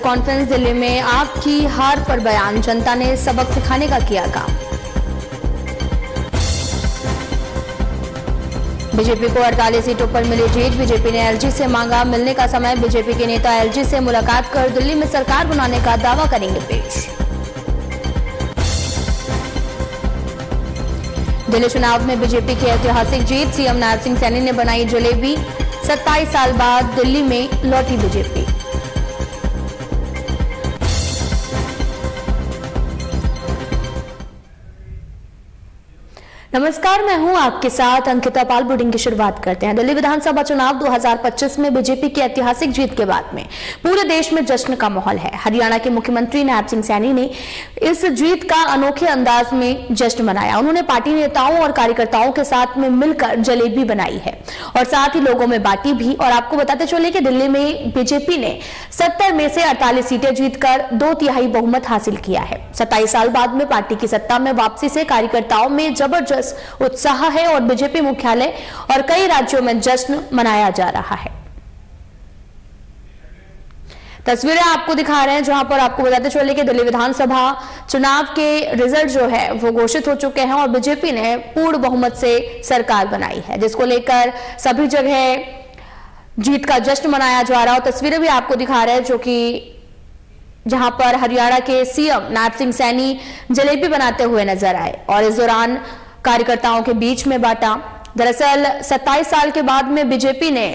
Conference Delhi में आपकी हार पर बयान, जनता ने सबक सिखाने का किया काम। बीजेपी को 48 सीटों पर मिली जीत, बीजेपी ने एलजी से मांगा मिलने का समय, बीजेपी के नेता एलजी से मुलाकात कर दिल्ली में सरकार बनाने का दावा करेंगे पेश। दिल्ली चुनाव में बीजेपी की ऐतिहासिक जीत, सीएम नायब सिंह सैनी ने बनाई जलेबी, 27 साल बाद दिल्ली में लौटी बीजेपी। नमस्कार, मैं हूं आपके साथ अंकिता पाल। बुलेटिन की शुरुआत करते हैं। दिल्ली विधानसभा चुनाव 2025 में बीजेपी की ऐतिहासिक जीत के बाद में पूरे देश में जश्न का माहौल है। हरियाणा के मुख्यमंत्री नायब सिंह सैनी ने इस जीत का अनोखे अंदाज में जश्न मनाया। उन्होंने पार्टी नेताओं और कार्यकर्ताओं के साथ में मिलकर जलेबी बनाई है और साथ ही लोगों में बांटी भी। और आपको बताते चले कि दिल्ली में बीजेपी ने 70 में से 48 सीटें जीतकर 2/3 बहुमत हासिल किया है। 27 साल बाद में पार्टी की सत्ता में वापसी से कार्यकर्ताओं में जबरदस्त उत्साह है और बीजेपी मुख्यालय और कई राज्यों में जश्न मनाया जा रहा है। तस्वीरें आपको दिखा रहे हैं, जहां पर आपको बताते चले कि दिल्ली विधानसभा चुनाव के रिजल्ट जो है वो घोषित हो चुके हैं और बीजेपी ने पूर्ण बहुमत से सरकार बनाई है, जिसको लेकर सभी जगह जीत का जश्न मनाया जा रहा है। और तस्वीरें भी आपको दिखा रहे हैं, जो कि जहां पर हरियाणा के सीएम नायब सिंह सैनी जलेबी बनाते हुए नजर आए और इस दौरान कार्यकर्ताओं के बीच में बांटा। दरअसल 27 साल के बाद में बीजेपी ने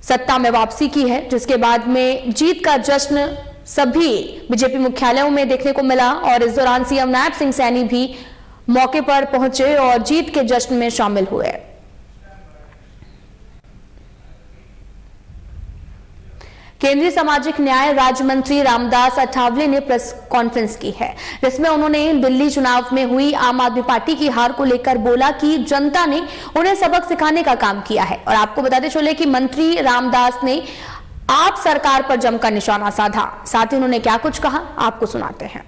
सत्ता में वापसी की है, जिसके बाद में जीत का जश्न सभी बीजेपी मुख्यालयों में देखने को मिला और इस दौरान सीएम नायब सिंह सैनी भी मौके पर पहुंचे और जीत के जश्न में शामिल हुए। केंद्रीय सामाजिक न्याय राज्य मंत्री रामदास अठावले ने प्रेस कॉन्फ्रेंस की है, जिसमें उन्होंने दिल्ली चुनाव में हुई आम आदमी पार्टी की हार को लेकर बोला कि जनता ने उन्हें सबक सिखाने का काम किया है। और आपको बताते चले कि मंत्री रामदास ने आप सरकार पर जमकर निशाना साधा। साथ ही उन्होंने क्या कुछ कहा, आपको सुनाते हैं।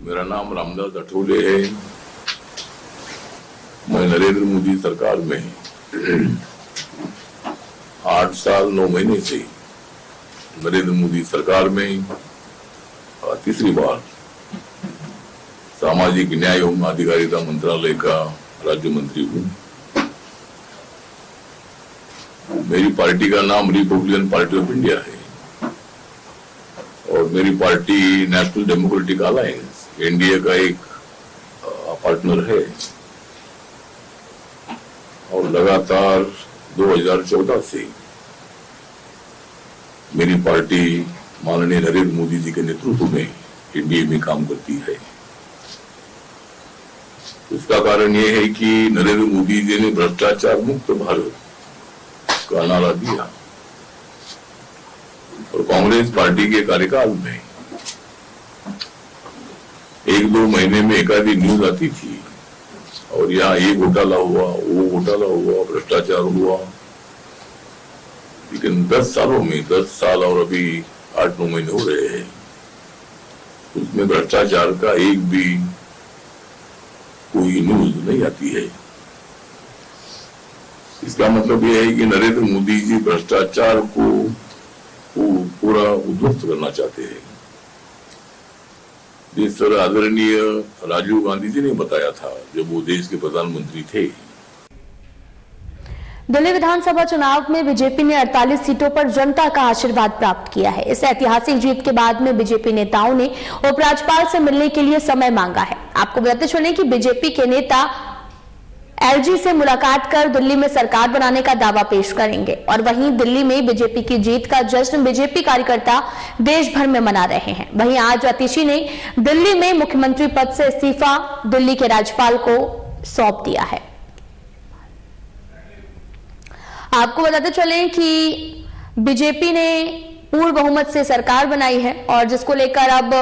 मेरा नाम रामदास अठावले है। मैं नरेंद्र मोदी सरकार में 8 साल 9 महीने से नरेंद्र मोदी सरकार में तीसरी बार सामाजिक न्याय एवं अधिकारिता मंत्रालय का राज्य मंत्री हूँ। मेरी पार्टी का नाम रिपब्लिकन पार्टी ऑफ इंडिया है और मेरी party national democratic alliance NDA का एक पार्टनर है और लगातार 2014 से मेरी पार्टी माननीय नरेंद्र मोदी जी के नेतृत्व में एनडीए में काम करती है। इसका कारण यह है कि नरेंद्र मोदी जी ने भ्रष्टाचार मुक्त भारत का नारा दिया और कांग्रेस पार्टी के कार्यकाल में 1-2 महीने में एक आधी न्यूज आती थी और यहाँ ये घोटाला हुआ, वो घोटाला हुआ, भ्रष्टाचार हुआ। लेकिन 10 सालों में 10 साल और अभी 8-9 महीने हो रहे हैं, उसमें भ्रष्टाचार का एक भी कोई न्यूज नहीं आती है। इसका मतलब यह है कि नरेंद्र मोदी जी भ्रष्टाचार को पूरा उध्वस्त करना चाहते हैं। जिस तरह आदरणीय राजीव गांधी जी ने बताया था जब वो देश के प्रधानमंत्री थे। दिल्ली विधानसभा चुनाव में बीजेपी ने 48 सीटों पर जनता का आशीर्वाद प्राप्त किया है। इस ऐतिहासिक जीत के बाद में बीजेपी नेताओं ने उपराज्यपाल से मिलने के लिए समय मांगा है। आपको बताते चलें कि बीजेपी के नेता एलजी से मुलाकात कर दिल्ली में सरकार बनाने का दावा पेश करेंगे और वहीं दिल्ली में बीजेपी की जीत का जश्न बीजेपी कार्यकर्ता देश भर में मना रहे हैं। वहीं आज आतिशी ने दिल्ली में मुख्यमंत्री पद से इस्तीफा दिल्ली के राज्यपाल को सौंप दिया है। आपको बताते चलें कि बीजेपी ने पूर्ण बहुमत से सरकार बनाई है और जिसको लेकर अब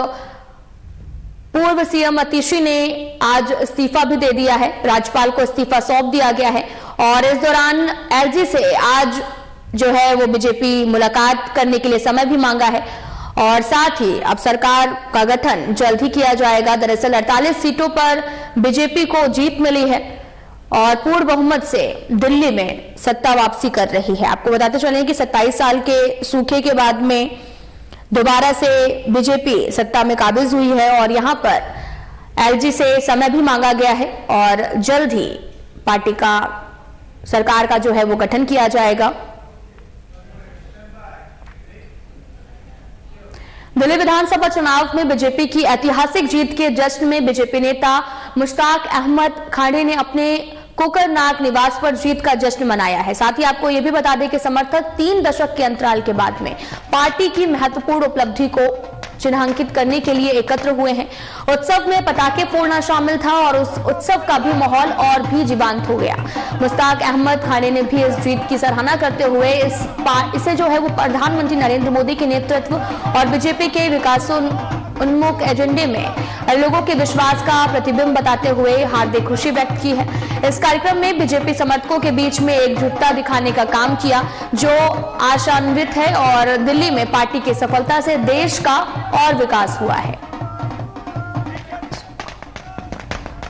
पूर्व सीएम आतिशी ने आज इस्तीफा भी दे दिया है, राज्यपाल को इस्तीफा सौंप दिया गया है। और इस दौरान एलजी से आज जो है वो बीजेपी मुलाकात करने के लिए समय भी मांगा है और साथ ही अब सरकार का गठन जल्द ही किया जाएगा। दरअसल 48 सीटों पर बीजेपी को जीत मिली है और पूर्ण बहुमत से दिल्ली में सत्ता वापसी कर रही है। आपको बताते चलें कि 27 साल के सूखे के बाद में दोबारा से बीजेपी सत्ता में काबिज हुई है और यहां पर एलजी से समय भी मांगा गया है और जल्द ही पार्टी का सरकार का जो है वो गठन किया जाएगा। दिल्ली विधानसभा चुनाव में बीजेपी की ऐतिहासिक जीत के जश्न में बीजेपी नेता मुश्ताक अहमद खांडे ने अपने कोकरनाग निवास पर जीत का जश्न मनाया है। साथ ही आपको यह भी बता दें कि समर्थक 3 दशक के अंतराल के बाद में पार्टी की महत्वपूर्ण उपलब्धि को चिन्हांकित करने के लिए एकत्र हुए हैं। उत्सव में पटाखे फोड़ना शामिल था और उस उत्सव का भी माहौल और भी जीवंत हो गया। मुश्ताक अहमद खांडे ने भी इस जीत की सराहना करते हुए इसे जो है वो प्रधानमंत्री नरेंद्र मोदी के नेतृत्व और बीजेपी के विकासोन्मुख एजेंडे में लोगों के विश्वास का प्रतिबिंब बताते हुए हार्दिक खुशी व्यक्त की है। इस कार्यक्रम में बीजेपी समर्थकों के बीच में एकजुटता दिखाने का काम किया जो आशान्वित है और दिल्ली में पार्टी की सफलता से देश का और विकास हुआ है।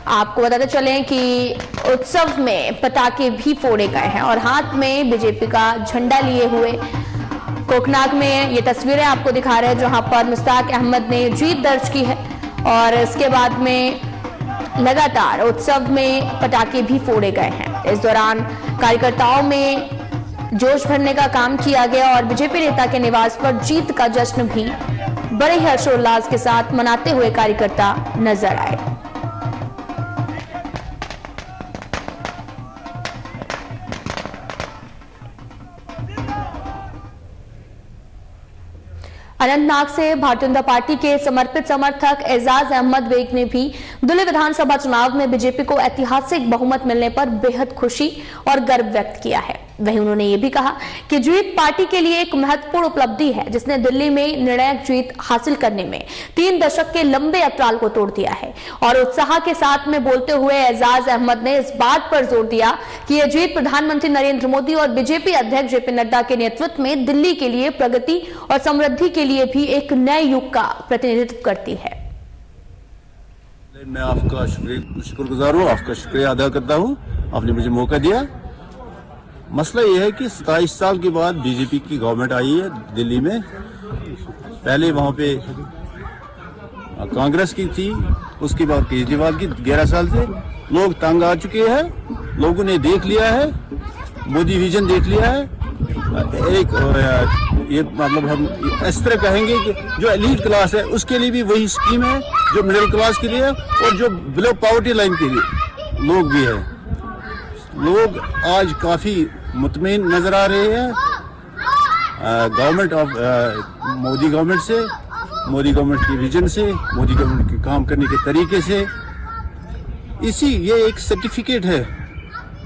आपको बताते चलें कि उत्सव में पटाखे भी फोड़े गए हैं और हाथ में बीजेपी का झंडा लिए हुए कोकनाग में ये तस्वीरें आपको दिखा रहे हैं जहां पर मुश्ताक अहमद ने जीत दर्ज की है और इसके बाद में लगातार उत्सव में पटाखे भी फोड़े गए हैं। इस दौरान कार्यकर्ताओं में जोश भरने का काम किया गया और बीजेपी नेता के निवास पर जीत का जश्न भी बड़े ही हर्षोल्लास के साथ मनाते हुए कार्यकर्ता नजर आए। अनंतनाग से भारतीय जनता पार्टी के समर्पित समर्थक एजाज अहमद बेग ने भी दिल्ली विधानसभा चुनाव में बीजेपी को ऐतिहासिक बहुमत मिलने पर बेहद खुशी और गर्व व्यक्त किया है। वहीं उन्होंने ये भी कहा कि जीत पार्टी के लिए एक महत्वपूर्ण उपलब्धि है जिसने दिल्ली में निर्णायक जीत हासिल करने में 3 दशक के लंबे अंतराल को तोड़ दिया है। और उत्साह के साथ में बोलते हुए एजाज अहमद ने इस बात पर जोर दिया कि यह जीत प्रधानमंत्री नरेंद्र मोदी और बीजेपी अध्यक्ष जेपी नड्डा के नेतृत्व में दिल्ली के लिए प्रगति और समृद्धि के लिए भी एक नए युग का प्रतिनिधित्व करती है। मैं आपका शुक्रगुजार हूँ, आपका शुक्रिया अदा करता हूँ, आपने मुझे मौका दिया। मसला यह है कि 27 साल के बाद बीजेपी की गवर्नमेंट आई है दिल्ली में। पहले वहां पे कांग्रेस की थी, उसके बाद केजरीवाल की 11 साल से लोग तंग आ चुके हैं। लोगों ने देख लिया है, मोदी विजन देख लिया है। एक ये मतलब हम इस तरह कहेंगे कि जो एलीट क्लास है उसके लिए भी वही स्कीम है जो मिडिल क्लास के लिए है और जो बिलो पॉवर्टी लाइन के लिए लोग भी है। लोग आज काफी मुतमईन नजर आ रहे हैं गवर्नमेंट ऑफ मोदी गवर्नमेंट से, मोदी गवर्नमेंट की विजन से, मोदी गवर्नमेंट के काम करने के तरीके से। ये एक सर्टिफिकेट है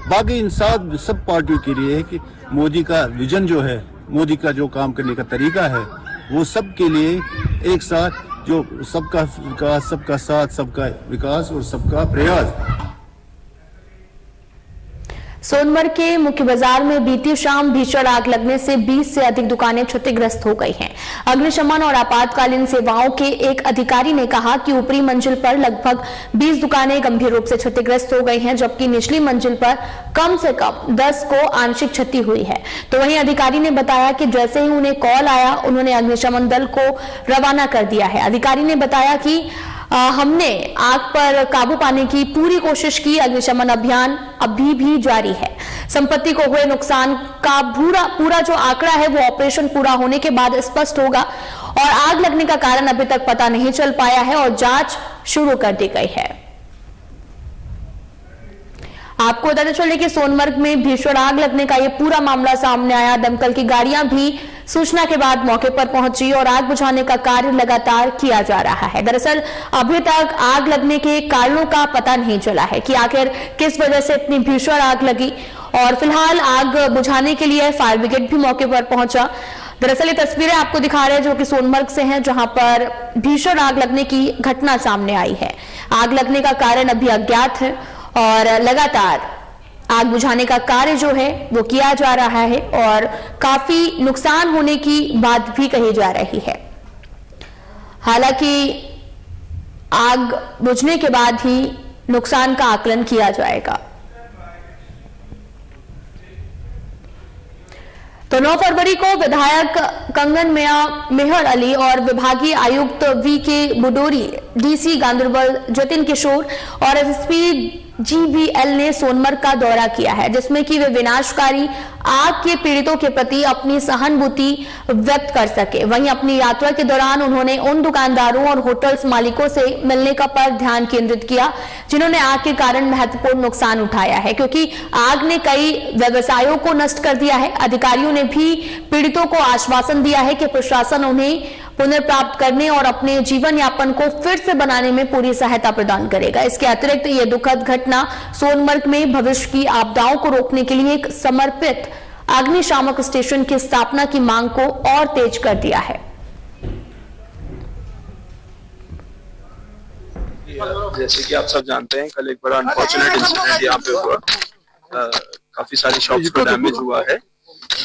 बाकी इंसान सब पार्टियों के लिए है कि मोदी का विजन जो है, मोदी का जो काम करने का तरीका है वो सबके लिए एक साथ जो सबका विकास, सबका साथ, सबका विकास और सबका प्रयास। सोनमर्ग के मुख्य बाजार में बीती शाम भीषण आग लगने से 20 से अधिक दुकानें क्षतिग्रस्त हो गई हैं। अग्निशमन और आपातकालीन सेवाओं के एक अधिकारी ने कहा कि ऊपरी मंजिल पर लगभग 20 दुकानें गंभीर रूप से क्षतिग्रस्त हो गई हैं, जबकि निचली मंजिल पर कम से कम 10 को आंशिक क्षति हुई है। तो वहीं अधिकारी ने बताया कि जैसे ही उन्हें कॉल आया उन्होंने अग्निशमन दल को रवाना कर दिया है। अधिकारी ने बताया कि हमने आग पर काबू पाने की पूरी कोशिश की। अग्निशमन अभियान अभी भी जारी है। संपत्ति को हुए नुकसान का पूरा जो आंकड़ा है वो ऑपरेशन पूरा होने के बाद स्पष्ट होगा और आग लगने का कारण अभी तक पता नहीं चल पाया है और जांच शुरू कर दी गई है। आपको बताते चले कि सोनमर्ग में भीषण आग लगने का ये पूरा मामला सामने आया। दमकल की गाड़ियां भी सूचना के बाद मौके पर पहुंची और आग बुझाने का कार्य लगातार किया जा रहा है। दरअसल अभी तक आग लगने के कारणों का पता नहीं चला है कि आखिर किस वजह से इतनी भीषण आग लगी और फिलहाल आग बुझाने के लिए फायर ब्रिगेड भी मौके पर पहुंचा। दरअसल ये तस्वीरें आपको दिखा रहे हैं जो कि सोनमर्ग से हैं, जहां पर भीषण आग लगने की घटना सामने आई है। आग लगने का कारण अभी अज्ञात है और लगातार आग बुझाने का कार्य जो है वो किया जा रहा है और काफी नुकसान होने की बात भी कही जा रही है। हालांकि आग बुझने के बाद ही नुकसान का आकलन किया जाएगा। तो 9 फरवरी को विधायक कंगन मेहर अली और विभागीय आयुक्त वी.के. बुडोरी, डीसी गांधरबल जतिन किशोर और एसएसपी GVL ने सोनमर्ग का दौरा किया है, जिसमें कि वे विनाशकारी आग के पीड़ितों के प्रति अपनी सहानुभूति व्यक्त कर सके। वहीं अपनी यात्रा के दौरान उन्होंने उन दुकानदारों और होटल्स मालिकों से मिलने का पर ध्यान केंद्रित किया जिन्होंने आग के कारण महत्वपूर्ण नुकसान उठाया है, क्योंकि आग ने कई व्यवसायों को नष्ट कर दिया है। अधिकारियों ने भी पीड़ितों को आश्वासन दिया है कि प्रशासन उन्हें पुनर्प्राप्त करने और अपने जीवन यापन को फिर से बनाने में पूरी सहायता प्रदान करेगा। इसके अतिरिक्त ये दुखद घटना सोनमर्ग में भविष्य की आपदाओं को रोकने के लिए एक समर्पित अग्निशामक स्टेशन की स्थापना की मांग को और तेज कर दिया है। जैसे कि आप सब जानते हैं, कल एक बड़ा अनफॉर्चुनेट इंसिडेंट यहाँ पे हुआ। काफी सारी शॉप्स को डैमेज हुआ है।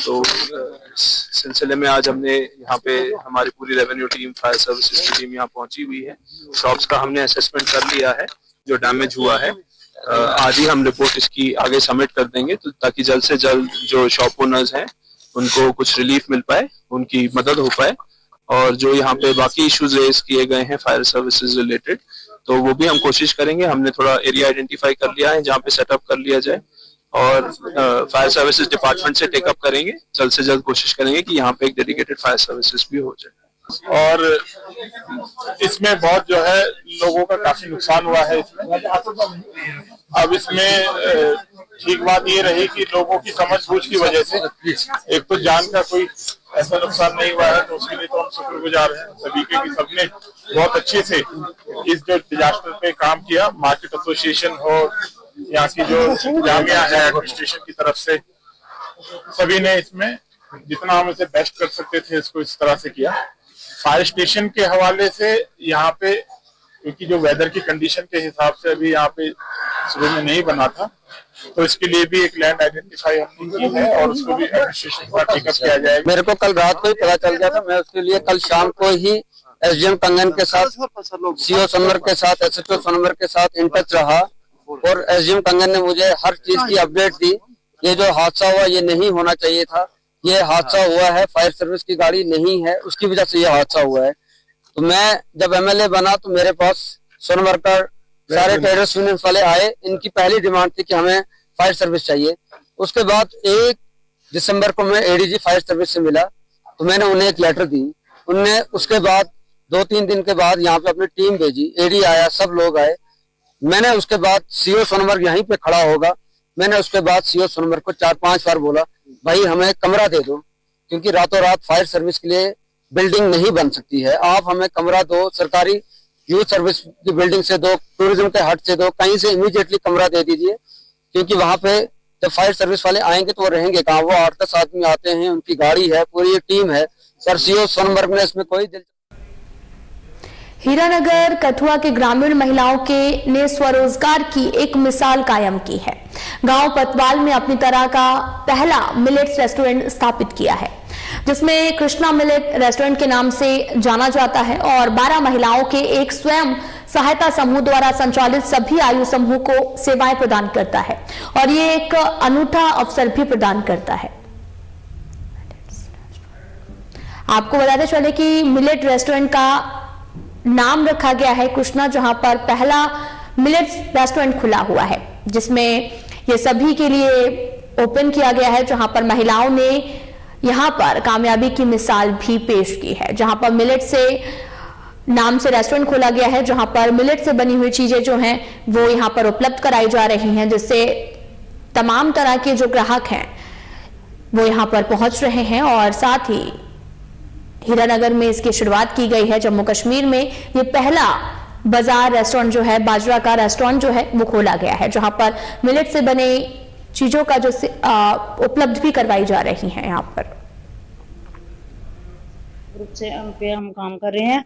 तो इस सिलसिले में आज हमने यहाँ पे हमारी पूरी रेवेन्यू टीम, फायर सर्विसेज की टीम यहाँ पहुंची हुई है। शॉप्स का हमने असेसमेंट कर लिया है जो डैमेज हुआ है। आज ही हम रिपोर्ट इसकी आगे सबमिट कर देंगे, तो ताकि जल्द से जल्द जो शॉप ओनर्स हैं उनको कुछ रिलीफ मिल पाए, उनकी मदद हो पाए। और जो यहाँ पे बाकी इश्यूज रेज किए गए हैं फायर सर्विसेज रिलेटेड, तो वो भी हम कोशिश करेंगे। हमने थोड़ा एरिया आइडेंटिफाई कर लिया है जहाँ पे सेटअप कर लिया जाए, और फायर सर्विसेज डिपार्टमेंट से टेकअप करेंगे। जल्द से जल्द कोशिश करेंगे कि यहाँ पे एक डेडिकेटेड फायर सर्विसेज भी हो जाए। और इसमें बहुत जो है लोगों का काफी नुकसान हुआ है इसमें। अब इसमें ठीक बात ये रही कि लोगों की समझबूझ की वजह से एक तो जान का कोई ऐसा नुकसान नहीं हुआ है, तो उसके लिए तो हम शुक्रगुजार हैं सभी के कि सबने बहुत अच्छे से इस जो डिजास्टर पे काम किया। मार्केट एसोसिएशन हो, यहाँ की जो जामिया है एडमिनिस्ट्रेशन की तरफ से, सभी ने इसमें जितना हम इसे बेस्ट कर सकते थे इसको इस तरह से किया। फायर स्टेशन के हवाले से यहाँ पे, क्योंकि जो वेदर की कंडीशन के हिसाब से अभी यहाँ पे शुरू में नहीं बना था, तो इसके लिए भी एक लैंड आइडेंटिफाई हमने की है और उसको भी एडमिनिस्ट्रेशन द्वारा टेकअप किया जाएगा। मेरे को कल रात को ही पता चल गया था। मैं उसके लिए कल शाम को ही SDM कंगन के साथ, CO सोनमर्ग के साथ, SHO सोनमर्ग के साथ इन टच रहा, और SDM कंगन ने मुझे हर चीज की अपडेट दी। ये जो हादसा हुआ ये नहीं होना चाहिए था, ये हादसा हुआ है, फायर सर्विस की गाड़ी नहीं है, उसकी वजह से ये हादसा हुआ है। तो मैं जब MLA बना तो मेरे पास सोनमर्ग का सारे ट्रेडर्स यूनियन वाले आए। इनकी पहली डिमांड थी कि हमें फायर सर्विस चाहिए। उसके बाद 1 दिसंबर को मैं ADG फायर सर्विस से मिला, तो मैंने उन्हें एक लेटर दी। उनने उसके बाद 2-3 दिन के बाद यहाँ पे अपनी टीम भेजी, AD आया, सब लोग आए। मैंने उसके बाद CO सोनमर्ग यहीं पे खड़ा होगा, मैंने उसके बाद CO सोनमर्ग को 4-5 बार बोला, भाई हमें कमरा दे दो, क्योंकि रातों रात फायर सर्विस के लिए बिल्डिंग नहीं बन सकती है। आप हमें कमरा दो, सरकारी यूथ सर्विस की बिल्डिंग से दो, टूरिज्म के हट से दो, कहीं से इमीडिएटली कमरा दे दीजिए, क्योंकि वहां पे जब फायर सर्विस वाले आएंगे तो वो रहेंगे कहाँ। वो 8-10 आदमी आते हैं, उनकी गाड़ी है, पूरी टीम है। सर CO सोनमर्ग ने इसमें कोई हीरानगर कठुआ के ग्रामीण महिलाओं के ने स्वरोजगार की एक मिसाल कायम की है। गांव पतवाल में अपनी तरह का पहला मिलेट्स रेस्टोरेंट स्थापित किया है, जिसमें कृष्णा मिलेट रेस्टोरेंट के नाम से जाना जाता है, और 12 महिलाओं के एक स्वयं सहायता समूह द्वारा संचालित सभी आयु समूह को सेवाएं प्रदान करता है, और ये एक अनूठा अवसर भी प्रदान करता है। आपको बताते चले कि मिलेट रेस्टोरेंट का नाम रखा गया है कृष्णा, जहां पर पहला मिलेट्स रेस्टोरेंट खुला हुआ है, जिसमें ये सभी के लिए ओपन किया गया है, जहां पर महिलाओं ने यहां पर कामयाबी की मिसाल भी पेश की है। जहां पर मिलेट से नाम से रेस्टोरेंट खोला गया है, जहां पर मिलेट से बनी हुई चीजें जो हैं वो यहां पर उपलब्ध कराई जा रही हैं, जिससे तमाम तरह के जो ग्राहक हैं वो यहां पर पहुंच रहे हैं। और साथ ही हीरानगर में इसकी शुरुआत की गई है। जम्मू कश्मीर में ये पहला बाजार रेस्टोरेंट जो है, बाजरा का रेस्टोरेंट जो है वो खोला गया है, जहां पर मिलेट से बने चीजों का जो उपलब्ध भी करवाई जा रही है। यहाँ पर ग्रुप से हम काम कर रहे हैं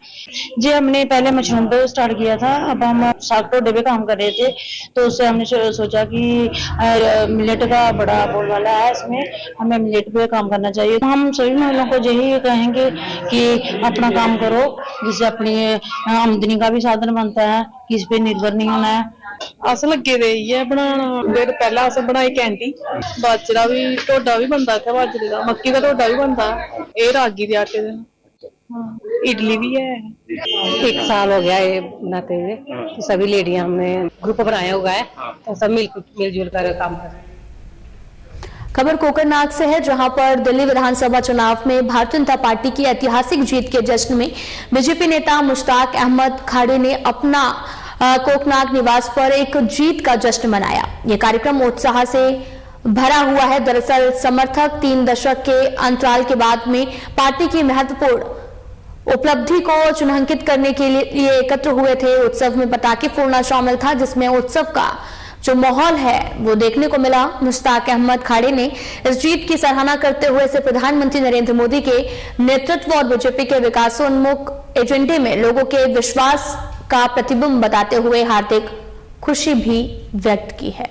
जी। हमने पहले मशरूम पे स्टार्ट किया था, अब हम साग टोडे पे काम कर रहे थे, तो उससे हमने सोचा कि मिलेट का बड़ा बोलबाला है, इसमें हमें मिलेट पे काम करना चाहिए। तो हम सभी महिलाओं को यही कहेंगे कि अपना काम करो, जिससे अपनी आमदनी का भी साधन बनता है, किसी पे निर्भर नहीं होना है। अस लगे दे इ'यै बनाना फिर पहला अस बनाई कैंडी बाजरा भी ढोडा भी बनदा इत्थै बाजरे दा मक्की दा ढोडा भी बनदा एह् रागी दे आटे दे इडली भी है। 1 साल हो गया ये बनाते हुए तो सभी लेडियां हमने ग्रुप बनाया हुआ है तो सब मिलजुल कर काम कर रहे हैं। खबर कोकरनाग से है जहां पर दिल्ली विधानसभा चुनाव में भारतीय जनता पार्टी की ऐतिहासिक जीत के जश्न में बीजेपी नेता मुश्ताक अहमद खाड़े ने अपना कोकनाग निवास पर एक जीत का जश्न मनाया। यह कार्यक्रम उत्साह से भरा हुआ है। दरअसल समर्थक 3 दशक के अंतराल के बाद में पार्टी की महत्वपूर्ण उपलब्धि को चिन्हांकित करने के लिए एकत्र हुए थे। उत्सव में पटाखे फोड़ना शामिल था जिसमें उत्सव का जो माहौल है वो देखने को मिला। मुश्ताक अहमद खाड़े ने इस जीत की सराहना करते हुए इसे प्रधानमंत्री नरेंद्र मोदी के नेतृत्व और बीजेपी के विकासोन्मुख एजेंडे में लोगों के विश्वास का प्रतिबिंब बताते हुए हार्दिक खुशी भी व्यक्त की है।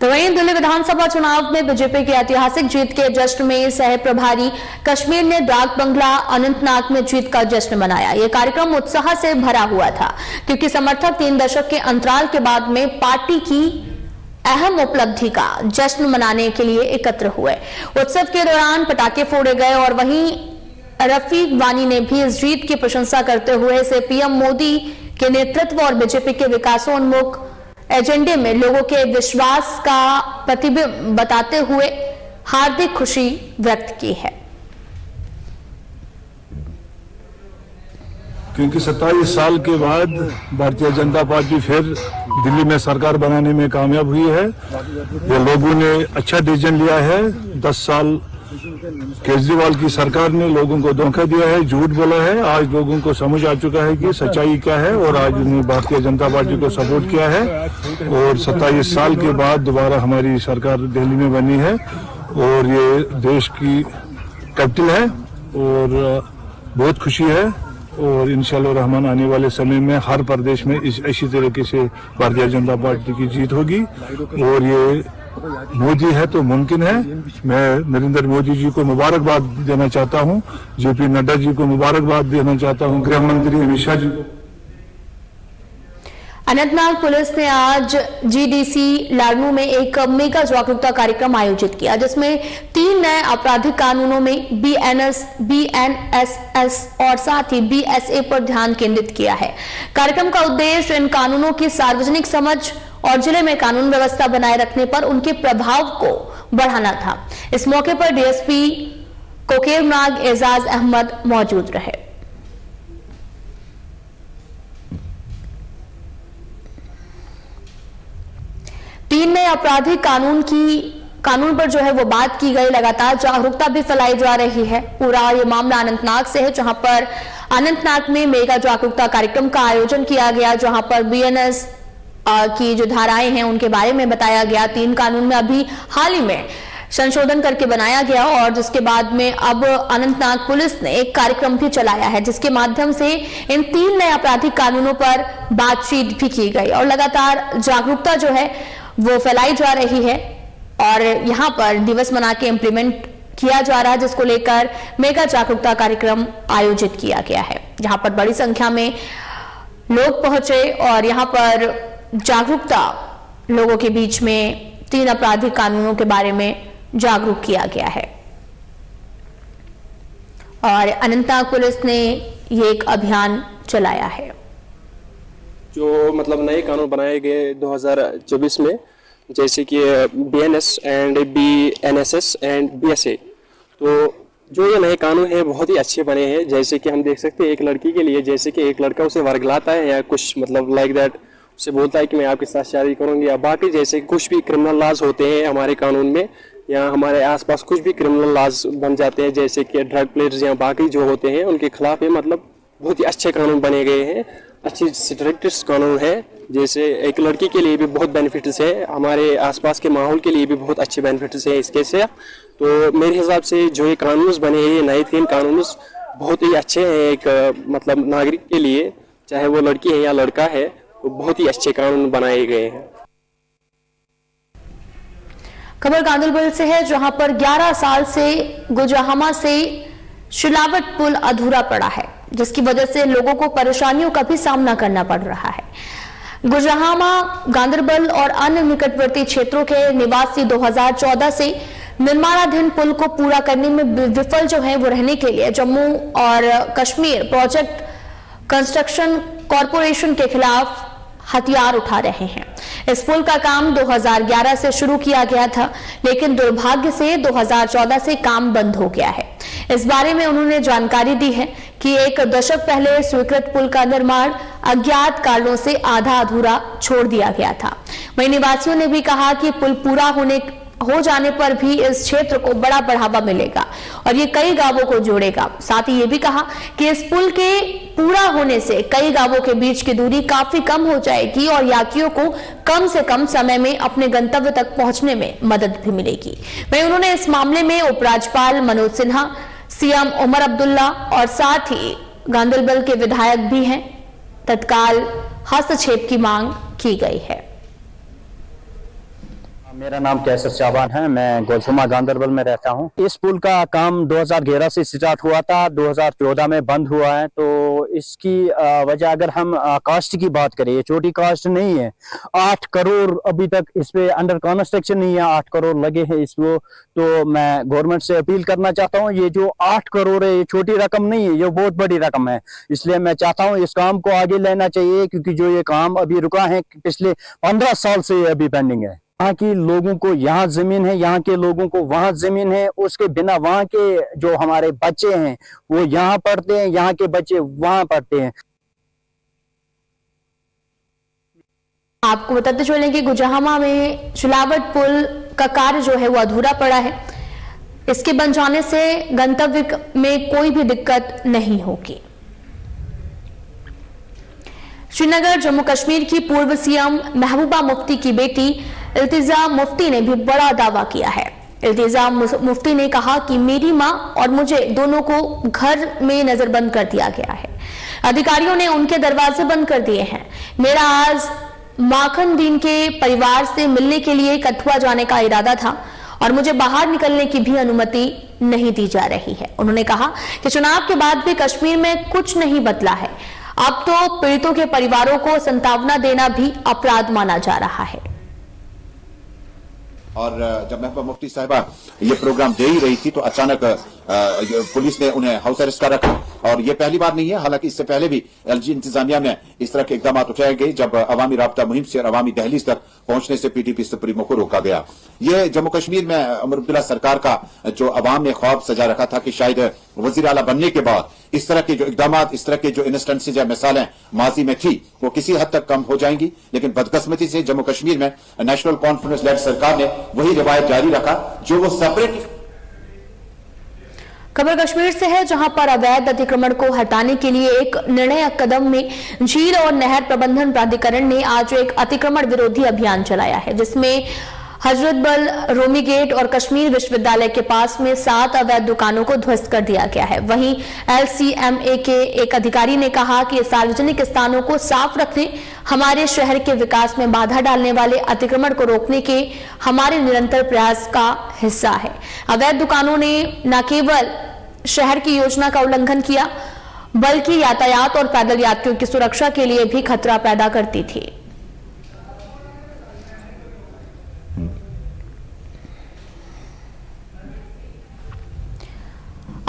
तो वहीं दिल्ली विधानसभा चुनाव में बीजेपी की ऐतिहासिक जीत के जश्न में सह प्रभारी कश्मीर ने डाक बंगला अनंतनाग में जीत का जश्न मनाया। यह कार्यक्रम उत्साह से भरा हुआ था क्योंकि समर्थक 3 दशक के अंतराल के बाद में पार्टी की अहम उपलब्धि का जश्न मनाने के लिए एकत्र हुए। उत्सव के दौरान पटाखे फोड़े गए और वहीं रफीक वानी ने भी इस जीत की प्रशंसा करते हुए इसे पीएम मोदी के नेतृत्व और बीजेपी के विकासोन्मुख एजेंडे में लोगों के विश्वास का प्रतिबिंब बताते हुए हार्दिक खुशी व्यक्त की है। क्योंकि 27 साल के बाद भारतीय जनता पार्टी फिर दिल्ली में सरकार बनाने में कामयाब हुई है। ये लोगों ने अच्छा डिसीजन लिया है। 10 साल केजरीवाल की सरकार ने लोगों को धोखा दिया है, झूठ बोला है। आज लोगों को समझ आ चुका है कि सच्चाई क्या है और आज उन्होंने भारतीय जनता पार्टी को सपोर्ट किया है और 27 साल के बाद दोबारा हमारी सरकार दिल्ली में बनी है और ये देश की कैपिटल है और बहुत खुशी है और इंशाअल्लाह रहमान आने वाले समय में हर प्रदेश में इसी तरीके से भारतीय जनता पार्टी की जीत होगी और ये मोदी है तो मुमकिन है। मैं नरेंद्र मोदी जी को मुबारकबाद देना चाहता हूं, जेपी नड्डा जी को मुबारकबाद देना चाहता हूं, गृह मंत्री अमित शाह जी को। अनंतनाग पुलिस ने आज जीडीसी लाड़नू में एक मेगा जागरूकता कार्यक्रम आयोजित किया जिसमें 3 नए आपराधिक कानूनों में बीएनएसएस और साथ ही बीएसए पर ध्यान केंद्रित किया है। कार्यक्रम का उद्देश्य इन कानूनों की सार्वजनिक समझ और जिले में कानून व्यवस्था बनाए रखने पर उनके प्रभाव को बढ़ाना था। इस मौके पर डीएसपी कोकेरनाग एजाज अहमद मौजूद रहे। तीन नए आपराधिक कानून पर जो है वो बात की गई। लगातार जागरूकता भी फैलाई जा रही है। पूरा ये मामला अनंतनाग से है जहां पर अनंतनाग में मेगा जागरूकता कार्यक्रम का आयोजन किया गया जहां पर बीएनएस की जो धाराएं हैं उनके बारे में बताया गया। 3 कानून में अभी हाल ही में संशोधन करके बनाया गया और जिसके बाद में अब अनंतनाग पुलिस ने एक कार्यक्रम भी चलाया है जिसके माध्यम से इन 3 नए आपराधिक कानूनों पर बातचीत भी की गई और लगातार जागरूकता जो है वो फैलाई जा रही है और यहाँ पर दिवस मना के इम्प्लीमेंट किया जा रहा है जिसको लेकर मेगा जागरूकता कार्यक्रम आयोजित किया गया है जहां पर बड़ी संख्या में लोग पहुंचे और यहाँ पर जागरूकता लोगों के बीच में 3 आपराधिक कानूनों के बारे में जागरूक किया गया है और अनंतनाग पुलिस ने ये एक अभियान चलाया है। जो मतलब नए कानून बनाए गए 2024 में जैसे कि BNS and BNSS and BSA, तो जो ये नए कानून हैं बहुत ही अच्छे बने हैं। जैसे कि हम देख सकते हैं एक लड़की के लिए जैसे कि एक लड़का उसे वर्गलाता है या कुछ मतलब लाइक दैट उसे बोलता है कि मैं आपके साथ शादी करूंगी या बाकी जैसे कुछ भी क्रिमिनल लॉज होते हैं हमारे कानून में या हमारे आसपास कुछ भी क्रिमिनल लॉज बन जाते हैं जैसे कि ड्रग प्लेयर्स या बाकी जो होते हैं उनके खिलाफ मतलब बहुत ही अच्छे कानून बने गए हैं, अच्छी स्ट्रिक्टेस्ट कानून है। जैसे एक लड़की के लिए भी बहुत बेनिफिट्स है, हमारे आसपास के माहौल के लिए भी बहुत अच्छे बेनिफिट्स हैं इसके से। तो मेरे हिसाब से जो ये कानून बने हैं नए 3 कानून बहुत ही अच्छे हैं एक मतलब नागरिक के लिए, चाहे वो लड़की है या लड़का है, वो बहुत ही अच्छे कानून बनाए गए हैं। खबर गांधीनगर से है जहां पर 11 साल से गुजराहमा से शिलावट पुल अधूरा पड़ा है, जिसकी वजह से लोगों को परेशानियों का भी सामना करना पड़ रहा है। गुजरामा, गांधरबल और अन्य निकटवर्ती क्षेत्रों के निवासी 2014 से निर्माणाधीन पुल को पूरा करने में विफल जो है वो रहने के लिए जम्मू और कश्मीर प्रोजेक्ट कंस्ट्रक्शन कॉरपोरेशन के खिलाफ हथियार उठा रहे हैं। इस पुल का काम 2011 से शुरू किया गया था, लेकिन दुर्भाग्य से 2014 से काम बंद हो गया है। इस बारे में उन्होंने जानकारी दी है कि एक दशक पहले स्वीकृत पुल का निर्माण अज्ञात कारणों से आधा अधूरा छोड़ दिया गया था। वहीं निवासियों ने भी कहा कि पुल पूरा हो जाने पर भी इस क्षेत्र को बड़ा बढ़ावा मिलेगा और ये कई गांवों को जोड़ेगा। साथ ही ये भी कहा कि इस पुल के पूरा होने से कई गांवों के बीच की दूरी काफी कम हो जाएगी और यात्रियों को कम से कम समय में अपने गंतव्य तक पहुंचने में मदद भी मिलेगी। वहीं उन्होंने इस मामले में उपराज्यपाल मनोज सिन्हा, सीएम उमर अब्दुल्ला और साथ ही गांधरबल के विधायक भी हैं, तत्काल हस्तक्षेप की मांग की गई है। मेरा नाम कैसर शाबान है, मैं गोलसुमा गांधरबल में रहता हूं। इस पुल का काम 2011 से स्टार्ट हुआ था, 2014 में बंद हुआ है। तो इसकी वजह अगर हम कास्ट की बात करें, ये छोटी कास्ट नहीं है। 8 करोड़ अभी तक इस पे अंडर कंस्ट्रक्शन नहीं है, 8 करोड़ लगे हैं इसको। तो मैं गवर्नमेंट से अपील करना चाहता हूँ, ये जो 8 करोड़ है ये छोटी रकम नहीं है, ये बहुत बड़ी रकम है। इसलिए मैं चाहता हूँ इस काम को आगे लेना चाहिए, क्योंकि जो ये काम अभी रुका है पिछले 15 साल से ये अभी पेंडिंग है। यहाँ के लोगों को यहाँ जमीन है, यहाँ के लोगों को वहाँ जमीन है, उसके बिना वहाँ के जो हमारे बच्चे हैं वो यहाँ पढ़ते हैं, यहाँ के बच्चे वहाँ पढ़ते हैं। आपको बताते चलें कि गुजरामा में शिलावट पुल का कार्य जो है वो अधूरा पड़ा है। इसके बन जाने से गंतव्य में कोई भी दिक्कत नहीं होगी। श्रीनगर जम्मू कश्मीर की पूर्व सीएम महबूबा मुफ्ती की बेटी इल्तिजा मुफ्ती ने भी बड़ा दावा किया है। इल्तिजा मुफ्ती ने कहा कि मेरी मां और मुझे दोनों को घर में नजरबंद कर दिया गया है। अधिकारियों ने उनके दरवाजे बंद कर दिए हैं। मेरा आज माखन दीन के परिवार से मिलने के लिए कठुआ जाने का इरादा था और मुझे बाहर निकलने की भी अनुमति नहीं दी जा रही है। उन्होंने कहा कि चुनाव के बाद भी कश्मीर में कुछ नहीं बदला है। अब तो पीड़ितों के परिवारों को सांत्वना देना भी अपराध माना जा रहा है। और जब महबूबा मुफ्ती साहिबा ये प्रोग्राम दे ही रही थी तो अचानक पुलिस ने उन्हें हाउस अरेस्ट कर रखा। और ये पहली बार नहीं है, हालांकि इससे पहले भी एलजी इंतजामिया में इस तरह के इकदाम उठाए गए जब अवामी राब्ता मुहिम से और अवामी दहलीज तक पहुंचने से पीटीपी सुप्रीमो को रोका गया। ये जम्मू कश्मीर में उमर अब्दुल्ला सरकार का जो अवाम ने ख्वाब सजा रखा था कि शायद वजीर आला बनने के बाद इस तरह के जो इकदाम, इस तरह के जो इंस्टेंसेज या मिसालें माजी में थी वो किसी हद तक कम हो जाएंगी। लेकिन बदकिस्मती से जम्मू कश्मीर में नेशनल कॉन्फ्रेंस लेड सरकार ने वही रिवायत जारी रखा जो वो सेपरेट। खबर कश्मीर से है, जहां पर अवैध अतिक्रमण को हटाने के लिए एक निर्णायक कदम में झील और नहर प्रबंधन प्राधिकरण ने आज एक अतिक्रमण विरोधी अभियान चलाया है, जिसमें हजरतबल, रोमी गेट और कश्मीर विश्वविद्यालय के पास में 7 अवैध दुकानों को ध्वस्त कर दिया गया है। वहीं LCMA के एक अधिकारी ने कहा कि सार्वजनिक स्थानों को साफ रखने, हमारे शहर के विकास में बाधा डालने वाले अतिक्रमण को रोकने के हमारे निरंतर प्रयास का हिस्सा है। अवैध दुकानों ने न केवल शहर की योजना का उल्लंघन किया, बल्कि यातायात और पैदल यात्रियों की सुरक्षा के लिए भी खतरा पैदा करती थी।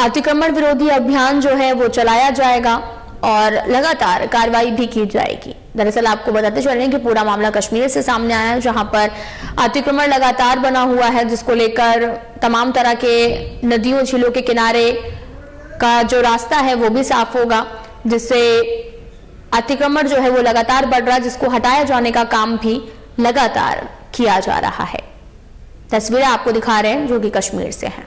अतिक्रमण विरोधी अभियान जो है वो चलाया जाएगा और लगातार कार्रवाई भी की जाएगी। दरअसल आपको बताते चलें कि पूरा मामला कश्मीर से सामने आया है, जहां पर अतिक्रमण लगातार बना हुआ है, जिसको लेकर तमाम तरह के नदियों, झीलों के किनारे का जो रास्ता है वो भी साफ होगा, जिससे अतिक्रमण जो है वो लगातार बढ़ रहा है, जिसको हटाया जाने का काम भी लगातार किया जा रहा है। तस्वीरें आपको दिखा रहे हैं जो कि कश्मीर से हैं।